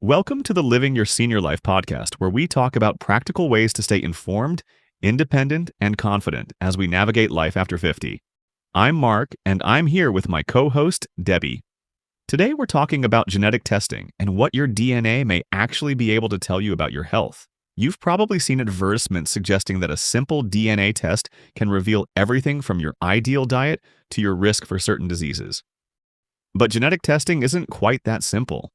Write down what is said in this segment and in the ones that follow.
Welcome to the Living Your Senior Life podcast, where we talk about practical ways to stay informed, independent, and confident as we navigate life after 50. I'm Mark, and I'm here with my co-host, Debbie. Today, we're talking about genetic testing and what your DNA may actually be able to tell you about your health. You've probably seen advertisements suggesting that a simple DNA test can reveal everything from your ideal diet to your risk for certain diseases. But genetic testing isn't quite that simple.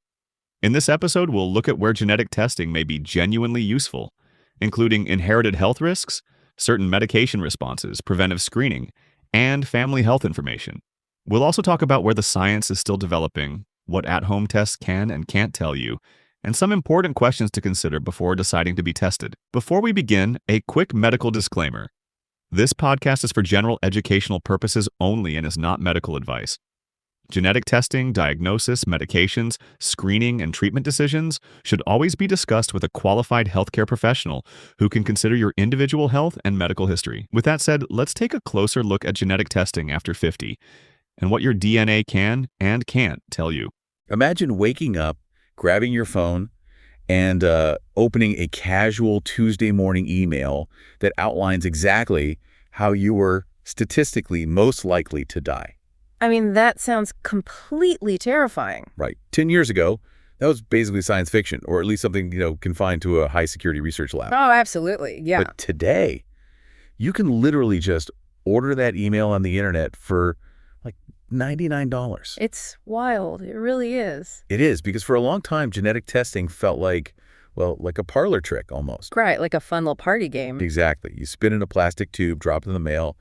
In this episode, we'll look at where genetic testing may be genuinely useful, including inherited health risks, certain medication responses, preventive screening, and family health information. We'll also talk about where the science is still developing, what at-home tests can and can't tell you, and some important questions to consider before deciding to be tested. Before we begin, a quick medical disclaimer. This podcast is for general educational purposes only and is not medical advice. Genetic testing, diagnosis, medications, screening, and treatment decisions should always be discussed with a qualified healthcare professional who can consider your individual health and medical history. With that said, let's take a closer look at genetic testing after 50 and what your DNA can and can't tell you. Imagine waking up, grabbing your phone, and opening a casual Tuesday morning email that outlines exactly how you were statistically most likely to die. I mean, that sounds completely terrifying. Right. 10 years ago, that was basically science fiction, or at least something, confined to a high-security research lab. Oh, absolutely. Yeah. But today, you can literally just order that email on the internet for like $99. It's wild. It really is. It is, because for a long time, genetic testing felt like a parlor trick almost. Right, like a fun little party game. Exactly. You spit in a plastic tube, drop it in the mail,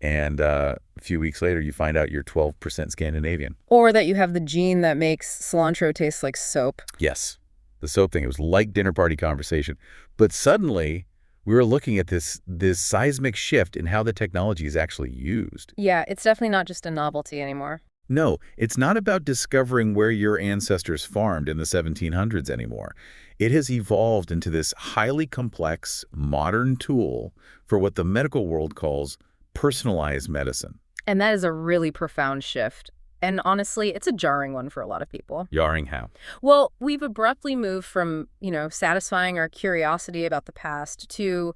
and a few weeks later, you find out you're 12% Scandinavian. Or that you have the gene that makes cilantro taste like soap. Yes, the soap thing. It was like dinner party conversation. But suddenly, we were looking at this seismic shift in how the technology is actually used. Yeah, it's definitely not just a novelty anymore. No, it's not about discovering where your ancestors farmed in the 1700s anymore. It has evolved into this highly complex, modern tool for what the medical world calls personalized medicine. And that is a really profound shift. And honestly, it's a jarring one for a lot of people. Jarring how? Well, we've abruptly moved from, satisfying our curiosity about the past to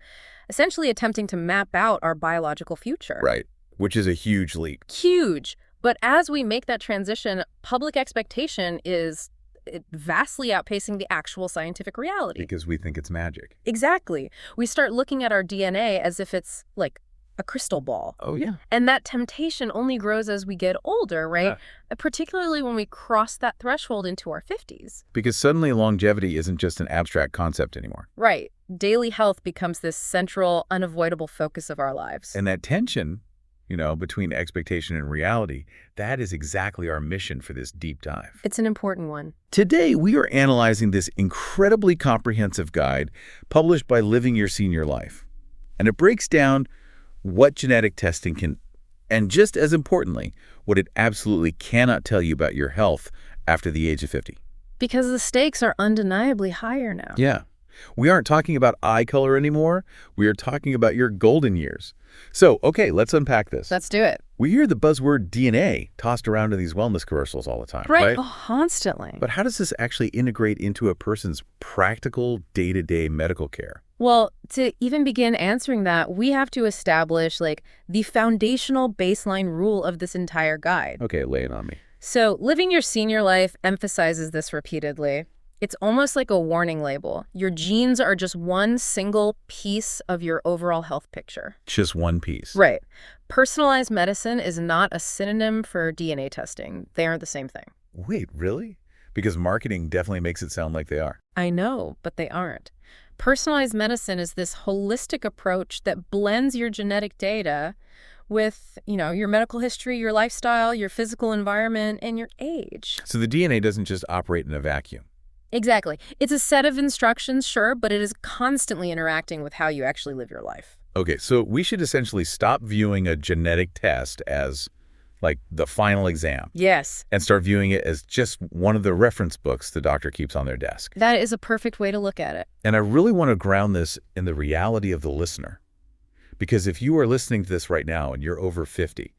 essentially attempting to map out our biological future. Right, which is a huge leap. Huge. But as we make that transition, public expectation is vastly outpacing the actual scientific reality. Because we think it's magic. Exactly. We start looking at our DNA as if it's like a crystal ball. Oh, yeah. And that temptation only grows as we get older, right? Yeah. Particularly when we cross that threshold into our 50s. Because suddenly longevity isn't just an abstract concept anymore. Right. Daily health becomes this central, unavoidable focus of our lives. And that tension, between expectation and reality, that is exactly our mission for this deep dive. It's an important one. Today, we are analyzing this incredibly comprehensive guide published by Living Your Senior Life. And it breaks down what genetic testing can, and just as importantly, what it absolutely cannot tell you about your health after the age of 50. Because the stakes are undeniably higher now. Yeah. We aren't talking about eye color anymore. We are talking about your golden years. So, okay, let's unpack this. Let's do it. We hear the buzzword DNA tossed around in these wellness commercials all the time, right? Oh, constantly. But how does this actually integrate into a person's practical day-to-day medical care? Well, to even begin answering that, we have to establish the foundational baseline rule of this entire guide. Okay, lay it on me. So Living Your Senior Life emphasizes this repeatedly. It's almost like a warning label. Your genes are just one single piece of your overall health picture. Just one piece. Right. Personalized medicine is not a synonym for DNA testing. They aren't the same thing. Wait, really? Because marketing definitely makes it sound like they are. I know, but they aren't. Personalized medicine is this holistic approach that blends your genetic data with, your medical history, your lifestyle, your physical environment, and your age. So the DNA doesn't just operate in a vacuum. Exactly. It's a set of instructions, sure, but it is constantly interacting with how you actually live your life. Okay, so we should essentially stop viewing a genetic test as like the final exam. Yes. And start viewing it as just one of the reference books the doctor keeps on their desk. That is a perfect way to look at it. And I really want to ground this in the reality of the listener. Because if you are listening to this right now and you're over 50,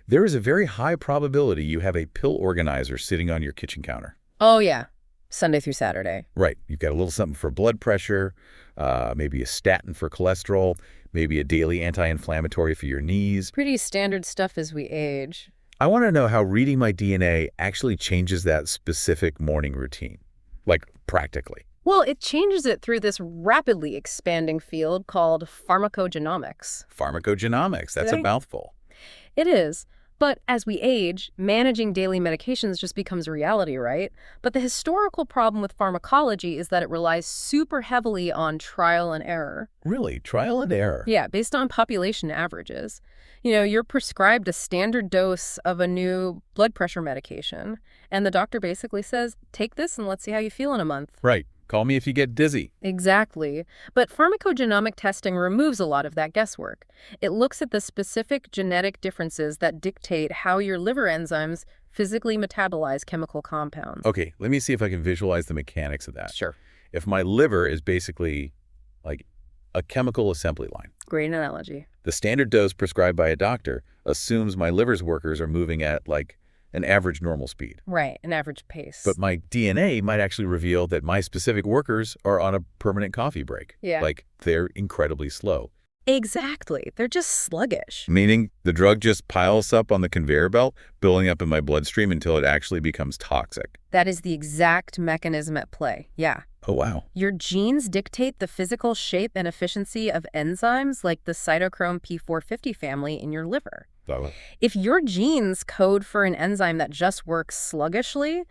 there is a very high probability you have a pill organizer sitting on your kitchen counter. Oh, yeah. Sunday through Saturday. Right. You've got a little something for blood pressure, maybe a statin for cholesterol, maybe a daily anti-inflammatory for your knees. Pretty standard stuff as we age. I want to know how reading my DNA actually changes that specific morning routine, like practically. Well, it changes it through this rapidly expanding field called pharmacogenomics. Pharmacogenomics, that's a mouthful. It is. But as we age, managing daily medications just becomes a reality, right? But the historical problem with pharmacology is that it relies super heavily on trial and error. Really? Trial and error? Yeah, based on population averages. You're prescribed a standard dose of a new blood pressure medication, and the doctor basically says, take this and let's see how you feel in a month. Right. Call me if you get dizzy. Exactly. But pharmacogenomic testing removes a lot of that guesswork. It looks at the specific genetic differences that dictate how your liver enzymes physically metabolize chemical compounds. Okay, let me see if I can visualize the mechanics of that. Sure. If my liver is basically like a chemical assembly line. Great analogy. The standard dose prescribed by a doctor assumes my liver's workers are moving at like an average normal speed. Right, an average pace. But my DNA might actually reveal that my specific workers are on a permanent coffee break. Yeah. Like they're incredibly slow. Exactly. They're just sluggish. Meaning the drug just piles up on the conveyor belt, building up in my bloodstream until it actually becomes toxic. That is the exact mechanism at play. Yeah. Oh, wow. Your genes dictate the physical shape and efficiency of enzymes like the cytochrome P450 family in your liver. If your genes code for an enzyme that just works sluggishly,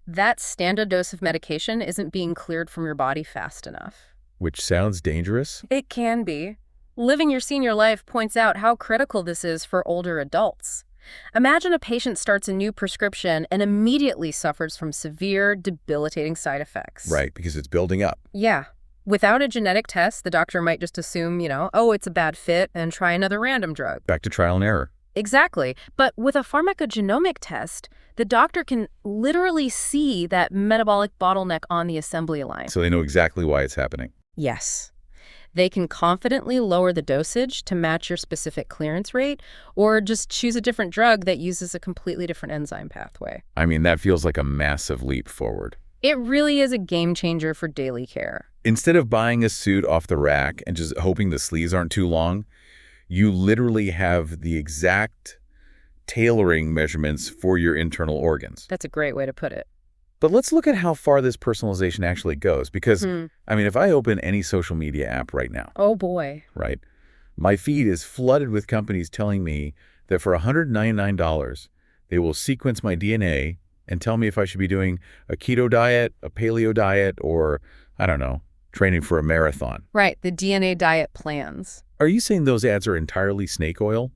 that standard dose of medication isn't being cleared from your body fast enough. Which sounds dangerous. It can be. Living Your Senior Life points out how critical this is for older adults. Imagine a patient starts a new prescription and immediately suffers from severe, debilitating side effects. Right, because it's building up. Yeah. Without a genetic test, the doctor might just assume, oh, it's a bad fit and try another random drug. Back to trial and error. Exactly. But with a pharmacogenomic test, the doctor can literally see that metabolic bottleneck on the assembly line. So they know exactly why it's happening. Yes. They can confidently lower the dosage to match your specific clearance rate, or just choose a different drug that uses a completely different enzyme pathway. I mean, that feels like a massive leap forward. It really is a game changer for daily care. Instead of buying a suit off the rack and just hoping the sleeves aren't too long, you literally have the exact tailoring measurements for your internal organs. That's a great way to put it. But let's look at how far this personalization actually goes, because, I mean, if I open any social media app right now, oh boy, right, my feed is flooded with companies telling me that for $199, they will sequence my DNA and tell me if I should be doing a keto diet, a paleo diet, or, I don't know, training for a marathon. Right, the DNA diet plans. Are you saying those ads are entirely snake oil?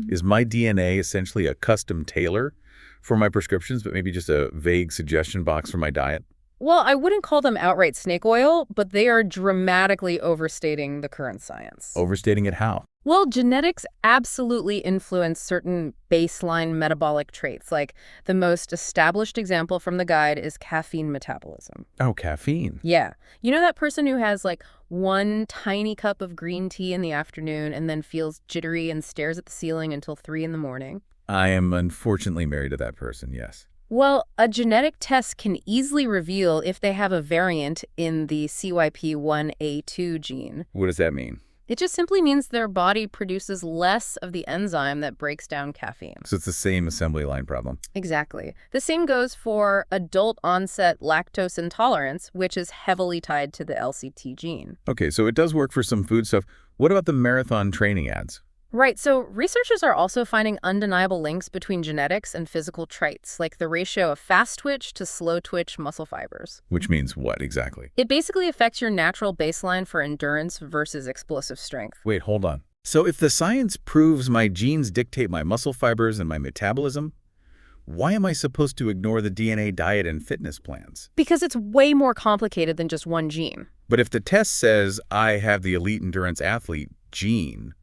Is my DNA essentially a custom tailor for my prescriptions, but maybe just a vague suggestion box for my diet? Well, I wouldn't call them outright snake oil, but they are dramatically overstating the current science. Overstating it how? Well, genetics absolutely influence certain baseline metabolic traits. Like the most established example from the guide is caffeine metabolism. Oh, caffeine. Yeah. You know that person who has like one tiny cup of green tea in the afternoon and then feels jittery and stares at the ceiling until 3 in the morning? I am unfortunately married to that person, yes. Well, a genetic test can easily reveal if they have a variant in the CYP1A2 gene. What does that mean? It just simply means their body produces less of the enzyme that breaks down caffeine. So it's the same assembly line problem. Exactly. The same goes for adult-onset lactose intolerance, which is heavily tied to the LCT gene. Okay, so it does work for some food stuff. What about the marathon training ads? Right, so researchers are also finding undeniable links between genetics and physical traits, like the ratio of fast twitch to slow twitch muscle fibers. Which means what exactly? It basically affects your natural baseline for endurance versus explosive strength. Wait, hold on. So if the science proves my genes dictate my muscle fibers and my metabolism, why am I supposed to ignore the DNA diet and fitness plans? Because it's way more complicated than just one gene. But if the test says I have the elite endurance athlete gene,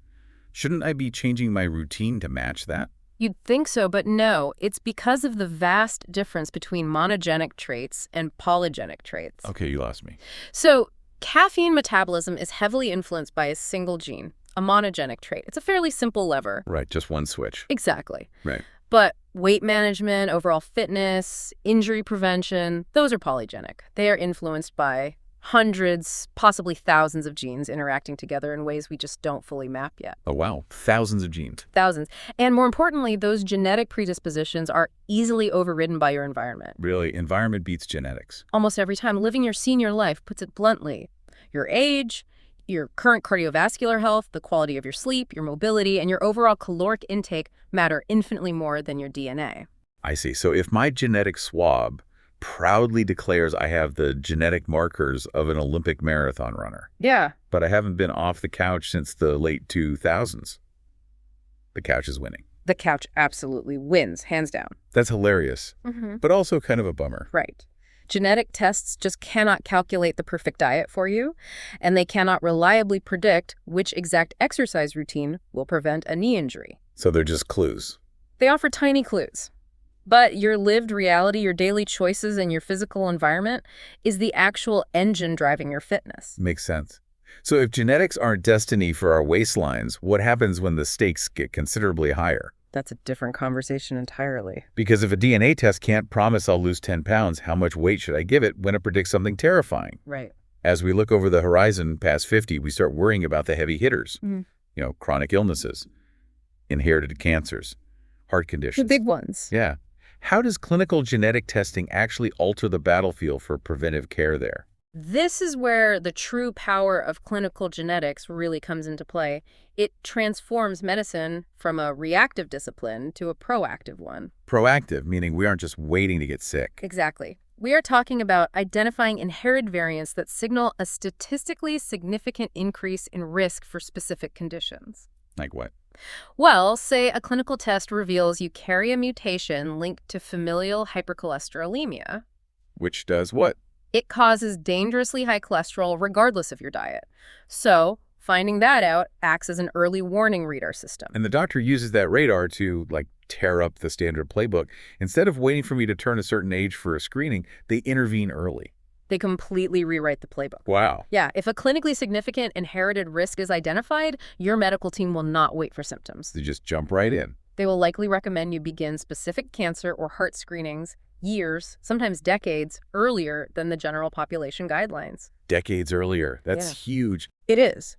shouldn't I be changing my routine to match that? You'd think so, but no. It's because of the vast difference between monogenic traits and polygenic traits. Okay, you lost me. So caffeine metabolism is heavily influenced by a single gene, a monogenic trait. It's a fairly simple lever. Right, just one switch. Exactly. Right. But Weight management, overall fitness, injury prevention, those are polygenic. They are influenced by hundreds, possibly thousands of genes interacting together in ways we just don't fully map yet. Oh, wow. Thousands of genes. Thousands. And more importantly, those genetic predispositions are easily overridden by your environment. Really, environment beats genetics. Almost every time. Living your senior life puts it bluntly. Your age, your current cardiovascular health, the quality of your sleep, your mobility, and your overall caloric intake matter infinitely more than your DNA. I see. So if my genetic swab proudly declares I have the genetic markers of an Olympic marathon runner, Yeah. but I haven't been off the couch since the late 2000s, the couch is winning. The couch absolutely wins, hands down. That's hilarious, but also kind of a bummer. Right. Genetic tests just cannot calculate the perfect diet for you, and they cannot reliably predict which exact exercise routine will prevent a knee injury. So they're just clues. They offer tiny clues. But your lived reality, your daily choices, and your physical environment is the actual engine driving your fitness. Makes sense. So if genetics aren't destiny for our waistlines, what happens when the stakes get considerably higher? That's a different conversation entirely. Because if a DNA test can't promise I'll lose 10 pounds, how much weight should I give it when it predicts something terrifying? Right. As we look over the horizon past 50, we start worrying about the heavy hitters. Mhm. Chronic illnesses, inherited cancers, heart The conditions. big ones. Yeah. How does clinical genetic testing actually alter the battlefield for preventive care there? This is where the true power of clinical genetics really comes into play. It transforms medicine from a reactive discipline to a proactive one. Proactive, meaning we aren't just waiting to get sick. Exactly. We are talking about identifying inherited variants that signal a statistically significant increase in risk for specific conditions. Like what? Well, say a clinical test reveals you carry a mutation linked to familial hypercholesterolemia. Which does what? It causes dangerously high cholesterol regardless of your diet. So, finding that out acts as an early warning radar system. And the doctor uses that radar to, tear up the standard playbook. Instead of waiting for me to turn a certain age for a screening, they intervene early. They completely rewrite the playbook. Wow. Yeah, if a clinically significant inherited risk is identified, your medical team will not wait for symptoms. They just jump right in. They will likely recommend you begin specific cancer or heart screenings years, sometimes decades, earlier than the general population guidelines. Decades earlier. That's huge. It is.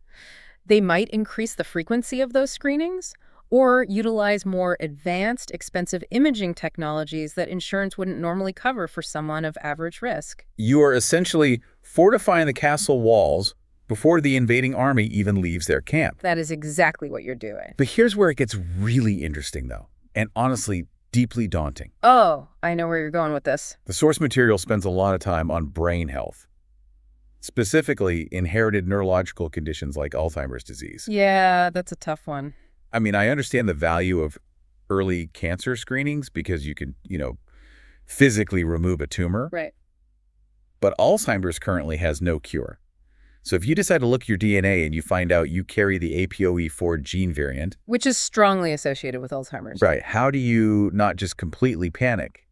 They might increase the frequency of those screenings or utilize more advanced, expensive imaging technologies that insurance wouldn't normally cover for someone of average risk. You are essentially fortifying the castle walls before the invading army even leaves their camp. That is exactly what you're doing. But here's where it gets really interesting, though, and honestly, deeply daunting. Oh, I know where you're going with this. The source material spends a lot of time on brain health, specifically inherited neurological conditions like Alzheimer's disease. Yeah, that's a tough one. I mean, I understand the value of early cancer screenings because you can, physically remove a tumor. Right. But Alzheimer's currently has no cure. So if you decide to look at your DNA and you find out you carry the APOE4 gene variant, Which is strongly associated with Alzheimer's. right, how do you not just completely panic?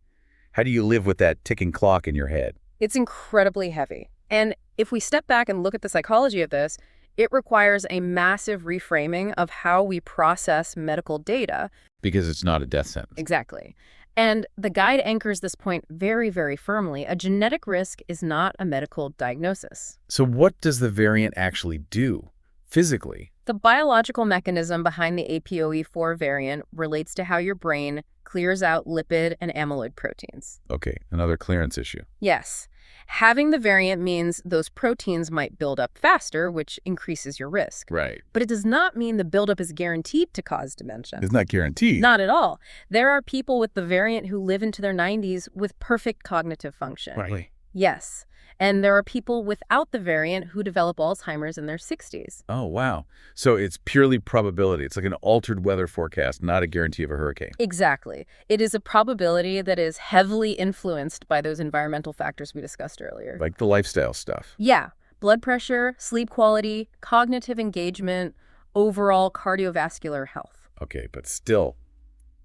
How do you live with that ticking clock in your head? It's incredibly heavy. And if we step back and look at the psychology of this, it requires a massive reframing of how we process medical data. Because it's not a death sentence. Exactly. And the guide anchors this point very, very firmly. A genetic risk is not a medical diagnosis. So what does the variant actually do physically? The biological mechanism behind the APOE4 variant relates to how your brain clears out lipid and amyloid proteins. Okay, another clearance issue. Yes. Having the variant means those proteins might build up faster, which increases your risk. Right. But it does not mean the buildup is guaranteed to cause dementia. It's not guaranteed. Not at all. There are people with the variant who live into their 90s with perfect cognitive function. Right. Yes. And there are people without the variant who develop Alzheimer's in their 60s. Oh, wow. So it's purely probability. It's like an altered weather forecast, not a guarantee of a hurricane. Exactly. It is a probability that is heavily influenced by those environmental factors we discussed earlier. Like the lifestyle stuff. Yeah. Blood pressure, sleep quality, cognitive engagement, overall cardiovascular health. Okay, but still,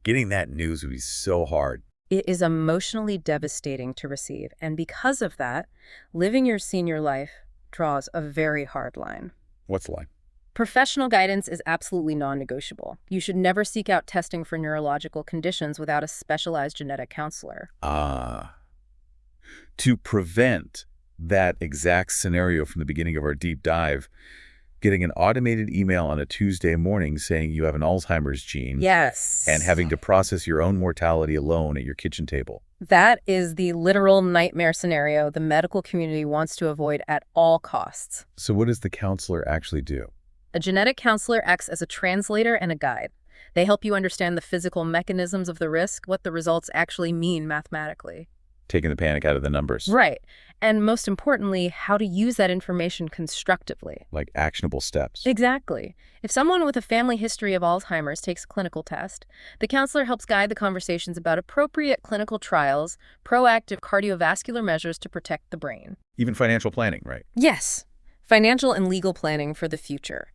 getting that news would be so hard. It is emotionally devastating to receive, and because of that, living your senior life draws a very hard line. What's the line? Professional guidance is absolutely non-negotiable. You should never seek out testing for neurological conditions without a specialized genetic counselor. To prevent that exact scenario from the beginning of our deep dive, getting an automated email on a Tuesday morning saying you have an Alzheimer's gene. Yes. And having to process your own mortality alone at your kitchen table. That is the literal nightmare scenario the medical community wants to avoid at all costs. So what does the counselor actually do? A genetic counselor acts as a translator and a guide. They help you understand the physical mechanisms of the risk, what the results actually mean mathematically. Taking the panic out of the numbers. Right. And most importantly, how to use that information constructively. Like actionable steps. Exactly. If someone with a family history of Alzheimer's takes a clinical test, the counselor helps guide the conversations about appropriate clinical trials, proactive cardiovascular measures to protect the brain. Even financial planning, right? Yes. Financial and legal planning for the future.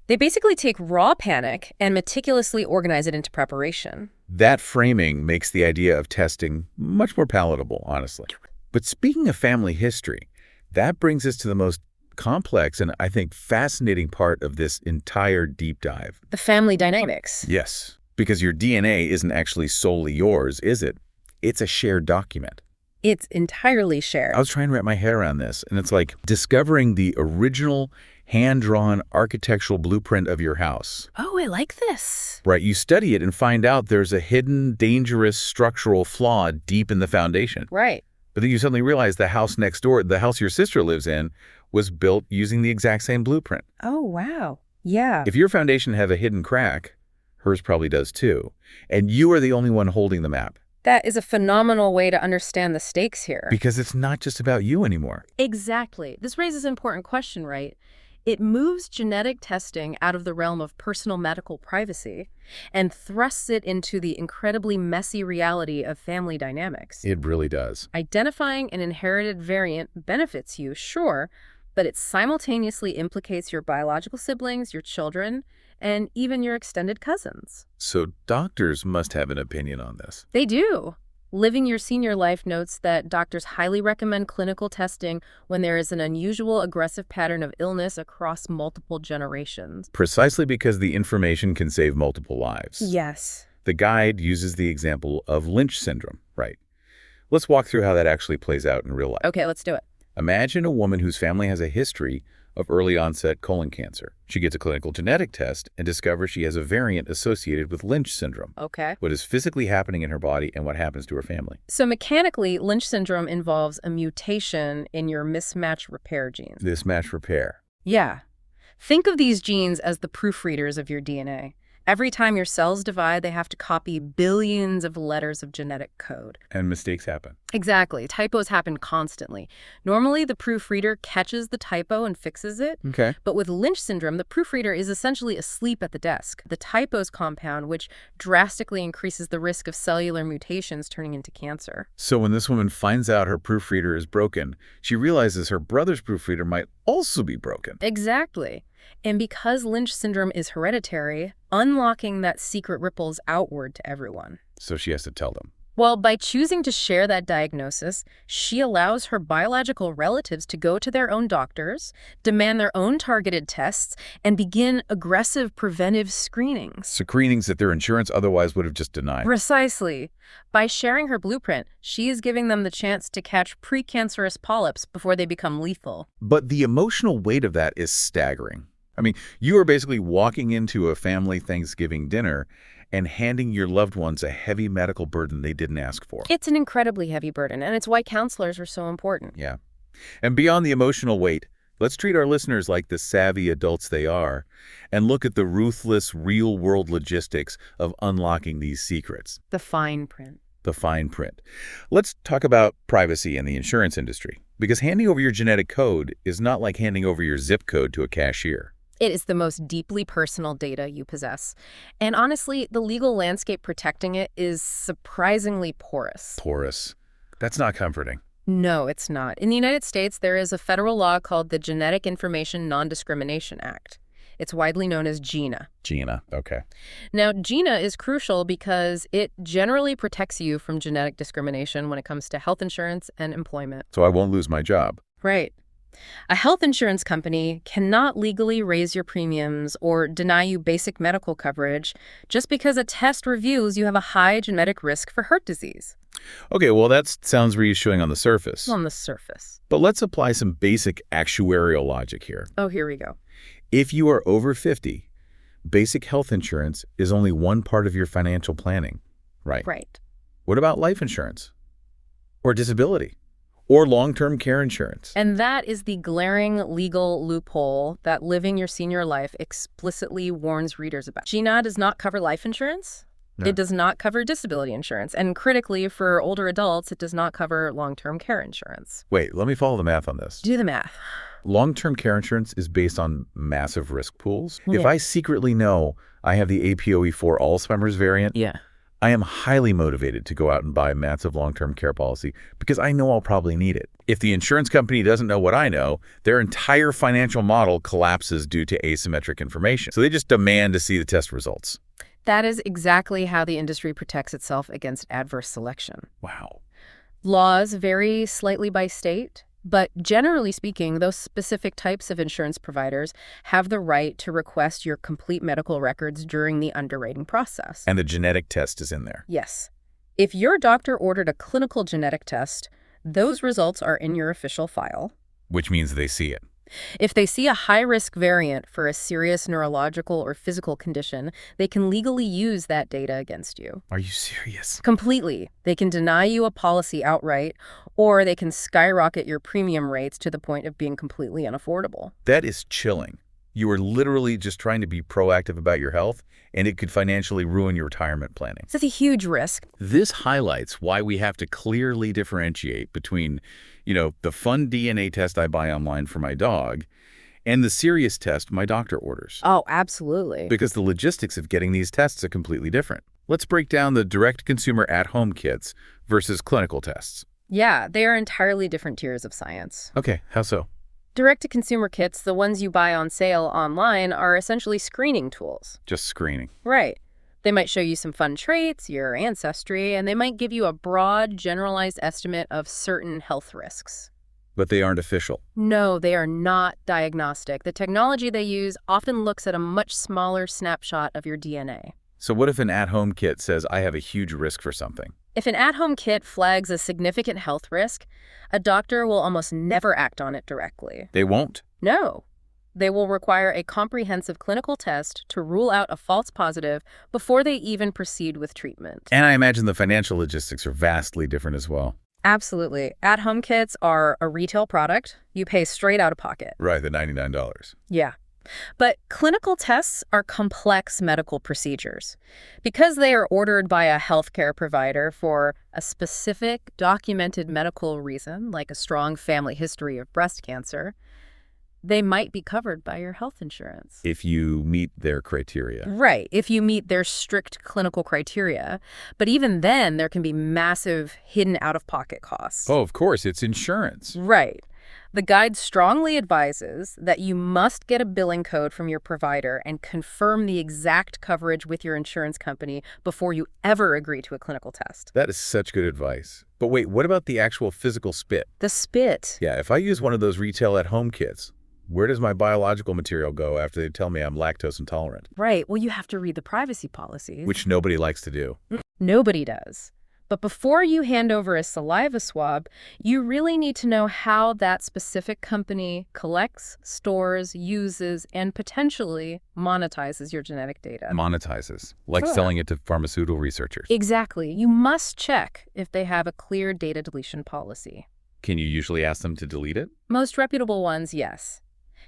They basically take raw panic and meticulously organize it into preparation. That framing makes the idea of testing much more palatable, honestly. But speaking of family history, that brings us to the most complex and, I think, fascinating part of this entire deep dive. The family dynamics. Yes, because your DNA isn't actually solely yours, is it? It's a shared document. It's entirely shared. I was trying to wrap my head around this, and it's like discovering the original hand-drawn architectural blueprint of your house. Oh, I like this. Right, you study it and find out there's a hidden, dangerous structural flaw deep in the foundation. Right. But then you suddenly realize the house next door, the house your sister lives in, was built using the exact same blueprint. Oh, wow. Yeah. If your foundation have a hidden crack, hers probably does too. And you are the only one holding the map. That is a phenomenal way to understand the stakes here. Because it's not just about you anymore. Exactly. This raises an important question, right? It moves genetic testing out of the realm of personal medical privacy and thrusts it into the incredibly messy reality of family dynamics. It really does. Identifying an inherited variant benefits you, sure, but it simultaneously implicates your biological siblings, your children, and even your extended cousins. So doctors must have an opinion on this. They do. Living Your Senior Life notes that doctors highly recommend clinical testing when there is an unusual aggressive pattern of illness across multiple generations. Precisely because the information can save multiple lives. Yes. The guide uses the example of Lynch syndrome, right? Let's walk through how that actually plays out in real life. Okay, let's do it. Imagine a woman whose family has a history of early-onset colon cancer. She gets a clinical genetic test and discovers she has a variant associated with Lynch syndrome. Okay. What is physically happening in her body and what happens to her family. So mechanically, Lynch syndrome involves a mutation in your mismatch repair genes. Mismatch repair. Yeah. Think of these genes as the proofreaders of your DNA. Every time your cells divide, they have to copy billions of letters of genetic code. And mistakes happen. Exactly. Typos happen constantly. Normally, the proofreader catches the typo and fixes it. Okay. But with Lynch syndrome, the proofreader is essentially asleep at the desk. The typos compound, which drastically increases the risk of cellular mutations turning into cancer. So when this woman finds out her proofreader is broken, she realizes her brother's proofreader might also be broken. Exactly. And because Lynch syndrome is hereditary, unlocking that secret ripples outward to everyone. So she has to tell them. Well, by choosing to share that diagnosis, she allows her biological relatives to go to their own doctors, demand their own targeted tests, and begin aggressive preventive screenings. Screenings that their insurance otherwise would have just denied. Precisely. By sharing her blueprint, she is giving them the chance to catch precancerous polyps before they become lethal. But the emotional weight of that is staggering. I mean, you are basically walking into a family Thanksgiving dinner and handing your loved ones a heavy medical burden they didn't ask for. It's an incredibly heavy burden, and it's why counselors are so important. Yeah. And beyond the emotional weight, let's treat our listeners like the savvy adults they are and look at the ruthless, real-world logistics of unlocking these secrets. The fine print. The fine print. Let's talk about privacy in the insurance industry, because handing over your genetic code is not like handing over your zip code to a cashier. It is the most deeply personal data you possess. And honestly, the legal landscape protecting it is surprisingly porous. Porous. That's not comforting. No, it's not. In the United States, there is a federal law called the Genetic Information Non-Discrimination Act. It's widely known as GINA. GINA, okay. Now, GINA is crucial because it generally protects you from genetic discrimination when it comes to health insurance and employment. So I won't lose my job. Right. A health insurance company cannot legally raise your premiums or deny you basic medical coverage just because a test reveals you have a high genetic risk for heart disease. Okay, well, that sounds reassuring on the surface. On the surface. But let's apply some basic actuarial logic here. Oh, here we go. If you are over 50, basic health insurance is only one part of your financial planning, right? Right. What about life insurance? Or disability? Or long-term care insurance? And that is the glaring legal loophole that Living Your Senior Life explicitly warns readers about. GINA does not cover life insurance. No. It does not cover disability insurance. And critically, for older adults, it does not cover long-term care insurance. Wait, let me follow the math on this. Do the math. Long-term care insurance is based on massive risk pools. If Yeah. I secretly know I have the APOE4 Alzheimer's variant, Yeah. I am highly motivated to go out and buy a massive long-term care policy because I know I'll probably need it. If the insurance company doesn't know what I know, their entire financial model collapses due to asymmetric information. So they just demand to see the test results. That is exactly how the industry protects itself against adverse selection. Wow. Laws vary slightly by state, but generally speaking, those specific types of insurance providers have the right to request your complete medical records during the underwriting process. And the genetic test is in there. Yes. If your doctor ordered a clinical genetic test, those results are in your official file. Which means they see it. If they see a high-risk variant for a serious neurological or physical condition, they can legally use that data against you. Are you serious? Completely. They can deny you a policy outright, or they can skyrocket your premium rates to the point of being completely unaffordable. That is chilling. You are literally just trying to be proactive about your health, and it could financially ruin your retirement planning. This is a huge risk. This highlights why we have to clearly differentiate between, the fun DNA test I buy online for my dog and the serious test my doctor orders. Oh, absolutely. Because the logistics of getting these tests are completely different. Let's break down the direct-to-consumer at-home kits versus clinical tests. Yeah, they are entirely different tiers of science. Okay, how so? Direct-to-consumer kits, the ones you buy on sale online, are essentially screening tools. Just screening. Right. They might show you some fun traits, your ancestry, and they might give you a broad, generalized estimate of certain health risks. But they aren't official. No, they are not diagnostic. The technology they use often looks at a much smaller snapshot of your DNA. So what if an at-home kit says I have a huge risk for something? If an at-home kit flags a significant health risk, a doctor will almost never act on it directly. They won't? No. They will require a comprehensive clinical test to rule out a false positive before they even proceed with treatment. And I imagine the financial logistics are vastly different as well. Absolutely. At-home kits are a retail product. You pay straight out of pocket. Right, the $99. Yeah. But clinical tests are complex medical procedures. Because they are ordered by a healthcare provider for a specific documented medical reason, like a strong family history of breast cancer, they might be covered by your health insurance. If you meet their criteria. Right, if you meet their strict clinical criteria. But even then, there can be massive hidden out-of-pocket costs. Oh, of course, it's insurance. Right. The guide strongly advises that you must get a billing code from your provider and confirm the exact coverage with your insurance company before you ever agree to a clinical test. That is such good advice. But wait, what about the actual physical spit? The spit. Yeah, if I use one of those retail at-home kits, where does my biological material go after they tell me I'm lactose intolerant? Right. Well, you have to read the privacy policies. Which nobody likes to do. Nobody does. But before you hand over a saliva swab, you really need to know how that specific company collects, stores, uses, and potentially monetizes your genetic data. Monetizes. Like Sure. selling it to pharmaceutical researchers. Exactly. You must check if they have a clear data deletion policy. Can you usually ask them to delete it? Most reputable ones, yes.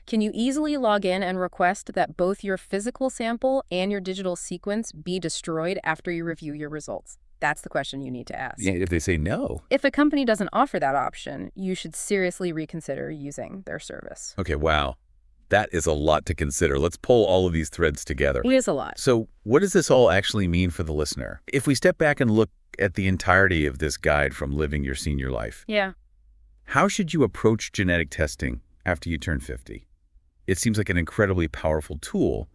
Can you easily log in and request that both your physical sample and your digital sequence be destroyed after you review your results? That's the question you need to ask. Yeah, if they say no. If a company doesn't offer that option, you should seriously reconsider using their service. Okay, wow. That is a lot to consider. Let's pull all of these threads together. It is a lot. So what does this all actually mean for the listener? If we step back and look at the entirety of this guide from Living Your Senior Life, Yeah. how should you approach genetic testing after you turn 50? It seems like an incredibly powerful tool,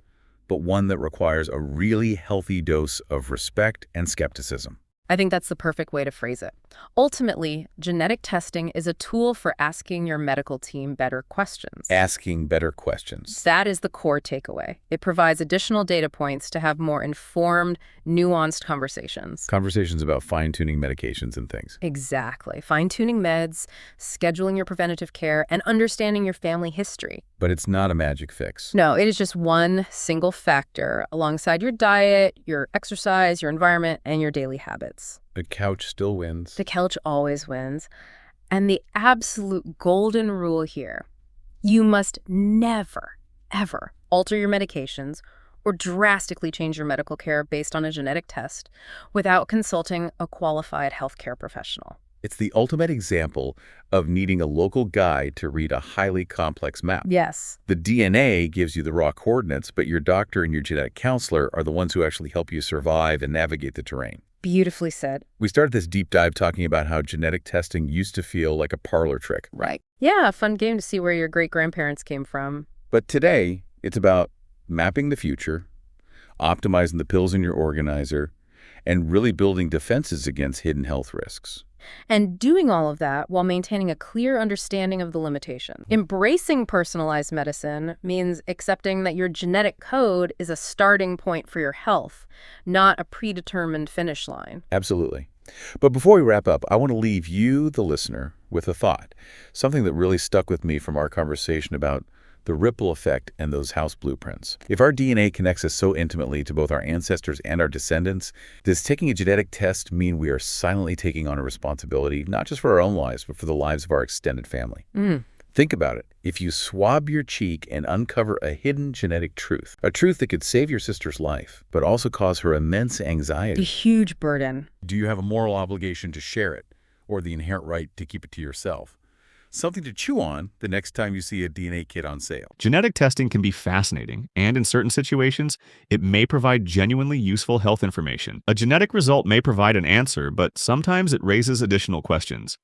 but one that requires a really healthy dose of respect and skepticism. I think that's the perfect way to phrase it. Ultimately, genetic testing is a tool for asking your medical team better questions. Asking better questions. That is the core takeaway. It provides additional data points to have more informed, nuanced conversations. Conversations about fine-tuning medications and things. Exactly. Fine-tuning meds, scheduling your preventative care, and understanding your family history. But it's not a magic fix. No, it is just one single factor alongside your diet, your exercise, your environment, and your daily habits. The couch still wins. The couch always wins. And the absolute golden rule here, you must never, ever alter your medications or drastically change your medical care based on a genetic test without consulting a qualified healthcare professional. It's the ultimate example of needing a local guide to read a highly complex map. Yes. The DNA gives you the raw coordinates, but your doctor and your genetic counselor are the ones who actually help you survive and navigate the terrain. Beautifully said. We started this deep dive talking about how genetic testing used to feel like a parlor trick. Right. Yeah, a fun game to see where your great-grandparents came from. But today, it's about mapping the future, optimizing the pills in your organizer, and really building defenses against hidden health risks. And doing all of that while maintaining a clear understanding of the limitations. Embracing personalized medicine means accepting that your genetic code is a starting point for your health, not a predetermined finish line. Absolutely. But before we wrap up, I want to leave you, the listener, with a thought, something that really stuck with me from our conversation about the ripple effect and those house blueprints. If our DNA connects us so intimately to both our ancestors and our descendants, does taking a genetic test mean we are silently taking on a responsibility, not just for our own lives, but for the lives of our extended family? Think about it. If you swab your cheek and uncover a hidden genetic truth, a truth that could save your sister's life, but also cause her immense anxiety, A huge burden. do you have a moral obligation to share it, or the inherent right to keep it to yourself? Something to chew on the next time you see a DNA kit on sale. Genetic testing can be fascinating, and in certain situations, it may provide genuinely useful health information. A genetic result may provide an answer, but sometimes it raises additional questions.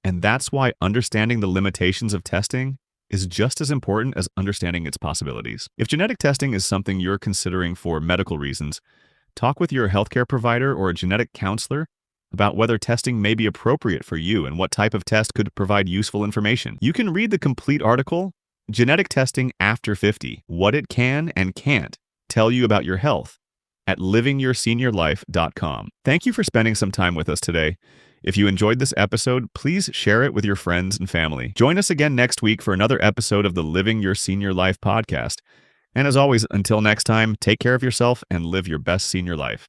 And that's why understanding the limitations of testing is just as important as understanding its possibilities. If genetic testing is something you're considering for medical reasons, talk with your healthcare provider or a genetic counselor about whether testing may be appropriate for you and what type of test could provide useful information. You can read the complete article, Genetic Testing After 50, What It Can and Can't Tell You About Your Health, at livingyourSeniorLife.com. Thank you for spending some time with us today. If you enjoyed this episode, please share it with your friends and family. Join us again next week for another episode of the Living Your Senior Life podcast. And as always, until next time, take care of yourself and live your best senior life.